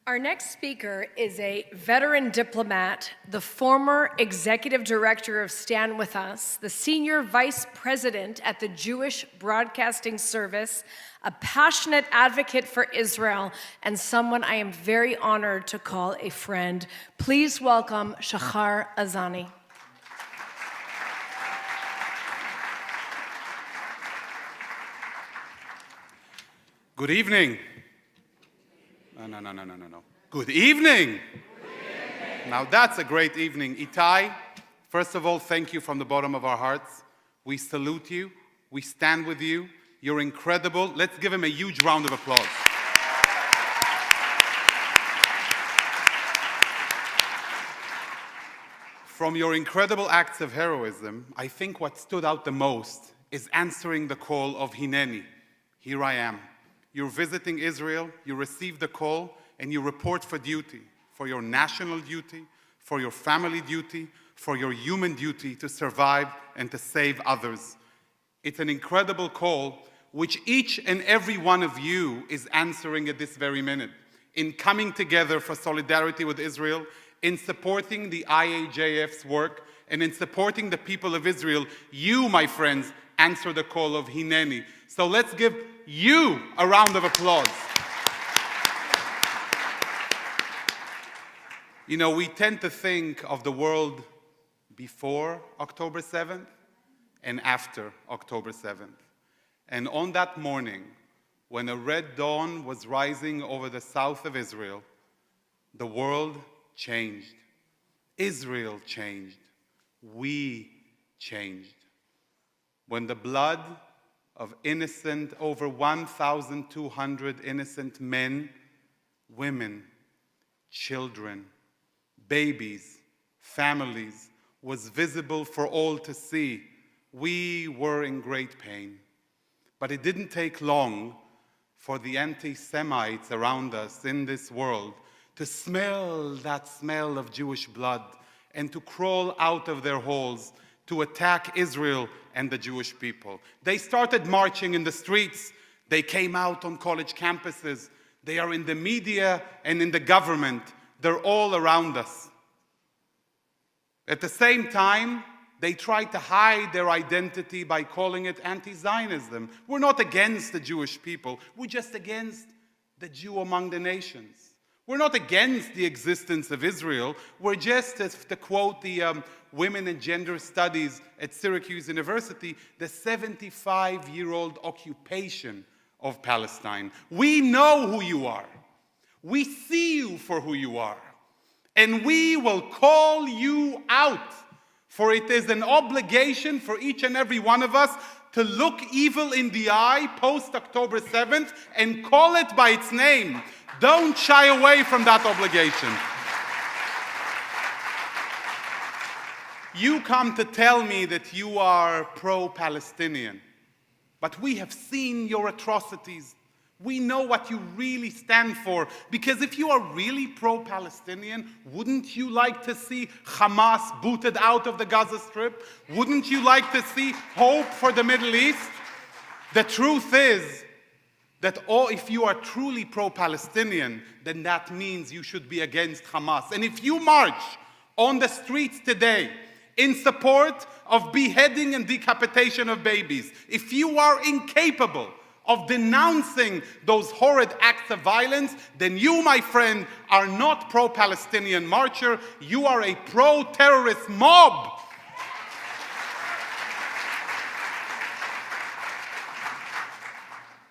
Our next speaker is a veteran diplomat, the former executive director of Stand With Us, the senior vice president at the Jewish Broadcasting Service, a passionate advocate for Israel, and someone I am very honored to call a friend. Please welcome Shahar Azani. Good evening. No. Good evening. Now that's a great evening. Itai, first of all, thank you from the bottom of our hearts. We salute you. We stand with you. You're incredible. Let's give him a huge round of applause. From your incredible acts of heroism, I think what stood out the most is answering the call of Hineni. Here I am. You're visiting Israel, you receive the call, and you report for duty, for your national duty, for your family duty, for your human duty to survive and to save others. It's an incredible call which each and every one of you is answering at this very minute, in coming together for solidarity with Israel, in supporting the IAJF's work, and in supporting the people of Israel. You, my friends, answer the call of Hineni. So let's give you a round of applause. You know, we tend to think of the world before October 7th and after October 7th. And on that morning, when a red dawn was rising over the south of Israel, the world changed. Israel changed. We changed. When the blood of over 1,200 innocent men, women, children, babies, families, was visible for all to see, we were in great pain. But it didn't take long for the anti-Semites around us in this world to smell that smell of Jewish blood and to crawl out of their holes to attack Israel and the Jewish people. They started marching in the streets. They came out on college campuses. They are in the media and in the government. They're all around us. At the same time, they tried to hide their identity by calling it anti-Zionism. We're not against the Jewish people. We're just against the Jew among the nations. We're not against the existence of Israel. We're just, to quote the Women and Gender Studies at Syracuse University, the 75-year-old occupation of Palestine. We know who you are. We see you for who you are. And we will call you out. For it is an obligation for each and every one of us to look evil in the eye post-October 7th and call it by its name. Don't shy away from that obligation. You come to tell me that you are pro-Palestinian, but we have seen your atrocities. We know what you really stand for, because if you are really pro-Palestinian, wouldn't you like to see Hamas booted out of the Gaza Strip? Wouldn't you like to see hope for the Middle East? The truth is that if you are truly pro-Palestinian, then that means you should be against Hamas. And if you march on the streets today in support of beheading and decapitation of babies, if you are incapable of denouncing those horrid acts of violence, then you, my friend, are not pro-Palestinian marcher. You are a pro-terrorist mob.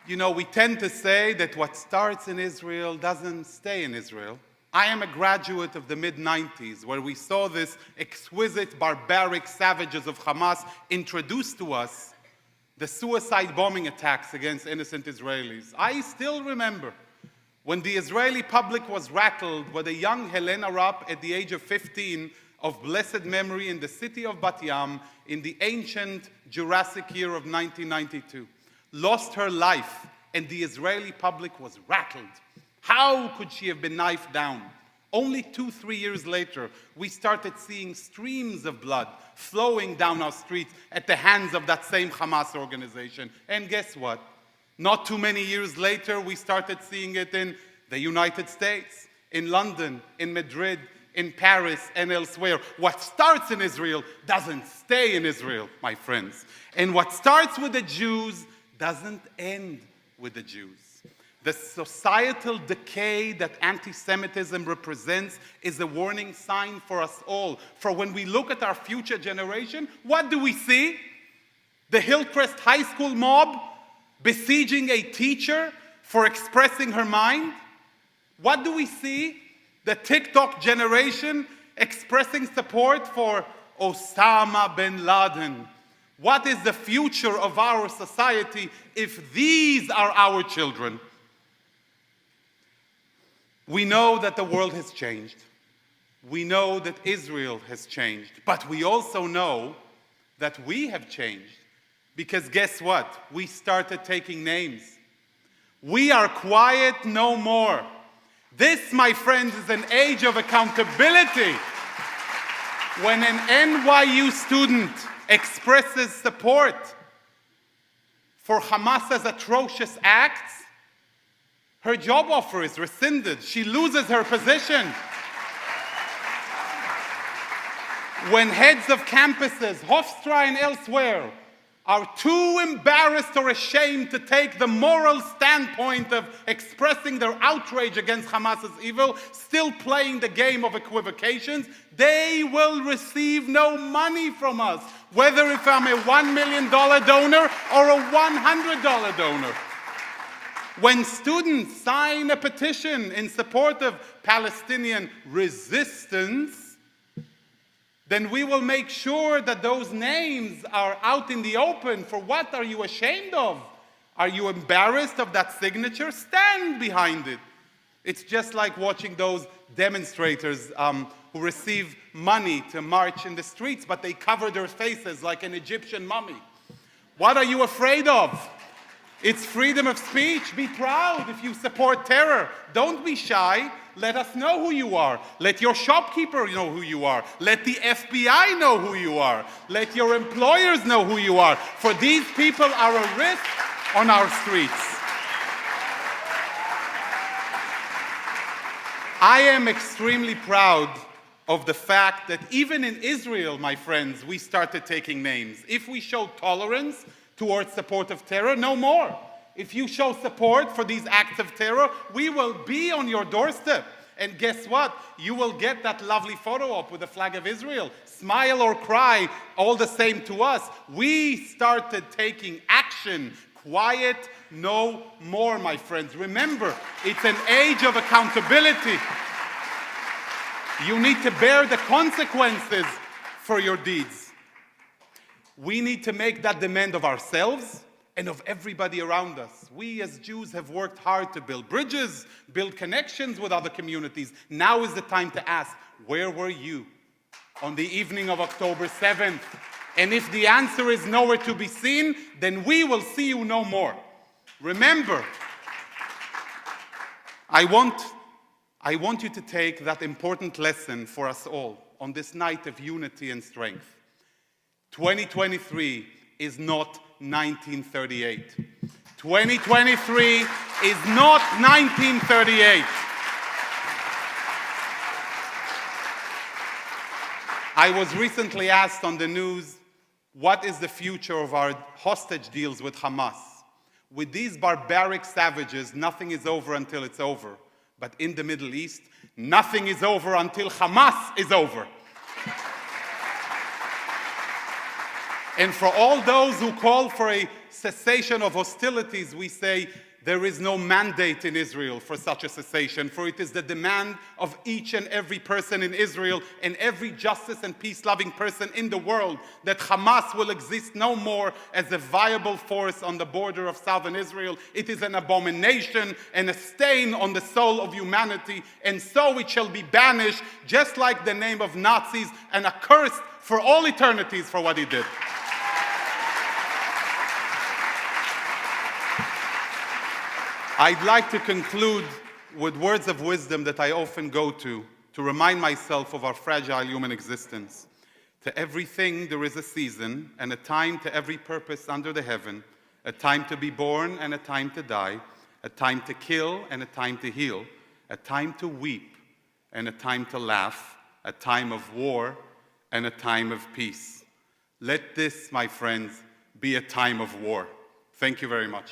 You know, we tend to say that what starts in Israel doesn't stay in Israel. I am a graduate of the mid-90s, where we saw this exquisite, barbaric savages of Hamas introduced to us the suicide bombing attacks against innocent Israelis. I still remember when the Israeli public was rattled with a young Helena Rapp at the age of 15 of blessed memory in the city of Bat Yam in the ancient Jurassic year of 1992. Lost her life, and the Israeli public was rattled. How could she have been knifed down? Only 2-3 years later, we started seeing streams of blood flowing down our streets at the hands of that same Hamas organization. And guess what? Not too many years later, we started seeing it in the United States, in London, in Madrid, in Paris, and elsewhere. What starts in Israel doesn't stay in Israel, my friends. And what starts with the Jews doesn't end with the Jews. The societal decay that anti-Semitism represents is a warning sign for us all. For when we look at our future generation, what do we see? The Hillcrest High School mob besieging a teacher for expressing her mind? What do we see? The TikTok generation expressing support for Osama bin Laden. What is the future of our society if these are our children? We know that the world has changed. We know that Israel has changed. But we also know that we have changed. Because guess what? We started taking names. We are quiet no more. This, my friends, is an age of accountability. When an NYU student expresses support for Hamas's atrocious acts, her job offer is rescinded. She loses her position. When heads of campuses, Hofstra and elsewhere, are too embarrassed or ashamed to take the moral standpoint of expressing their outrage against Hamas's evil, still playing the game of equivocations, they will receive no money from us, whether if I'm a $1 million donor or a $100 donor. When students sign a petition in support of Palestinian resistance, then we will make sure that those names are out in the open. For what are you ashamed of? Are you embarrassed of that signature? Stand behind it. It's just like watching those demonstrators who receive money to march in the streets, but they cover their faces like an Egyptian mummy. What are you afraid of? It's freedom of speech. Be proud if you support terror. Don't be shy. Let us know who you are. Let your shopkeeper know who you are. Let the FBI know who you are. Let your employers know who you are. For these people are a risk on our streets. I am extremely proud of the fact that even in Israel, my friends, we started taking names. If we show tolerance towards support of terror, no more. If you show support for these acts of terror, we will be on your doorstep. And guess what? You will get that lovely photo op with the flag of Israel. Smile or cry, all the same to us. We started taking action. Quiet no more, my friends. Remember, it's an age of accountability. You need to bear the consequences for your deeds. We need to make that demand of ourselves and of everybody around us. We as Jews have worked hard to build bridges, build connections with other communities. Now is the time to ask, where were you on the evening of October 7th? And if the answer is nowhere to be seen, then we will see you no more. Remember, I want you to take that important lesson for us all on this night of unity and strength. 2023 is not 1938. 2023 is not 1938. I was recently asked on the news, what is the future of our hostage deals with Hamas? With these barbaric savages, nothing is over until it's over. But in the Middle East, nothing is over until Hamas is over. And for all those who call for a cessation of hostilities, we say there is no mandate in Israel for such a cessation, for it is the demand of each and every person in Israel and every justice and peace-loving person in the world that Hamas will exist no more as a viable force on the border of southern Israel. It is an abomination and a stain on the soul of humanity, and so it shall be banished, just like the name of Nazis, and accursed for all eternities for what he did. I'd like to conclude with words of wisdom that I often go to remind myself of our fragile human existence. To everything there is a season, and a time to every purpose under the heaven, a time to be born and a time to die, a time to kill and a time to heal, a time to weep and a time to laugh, a time of war and a time of peace. Let this, my friends, be a time of war. Thank you very much.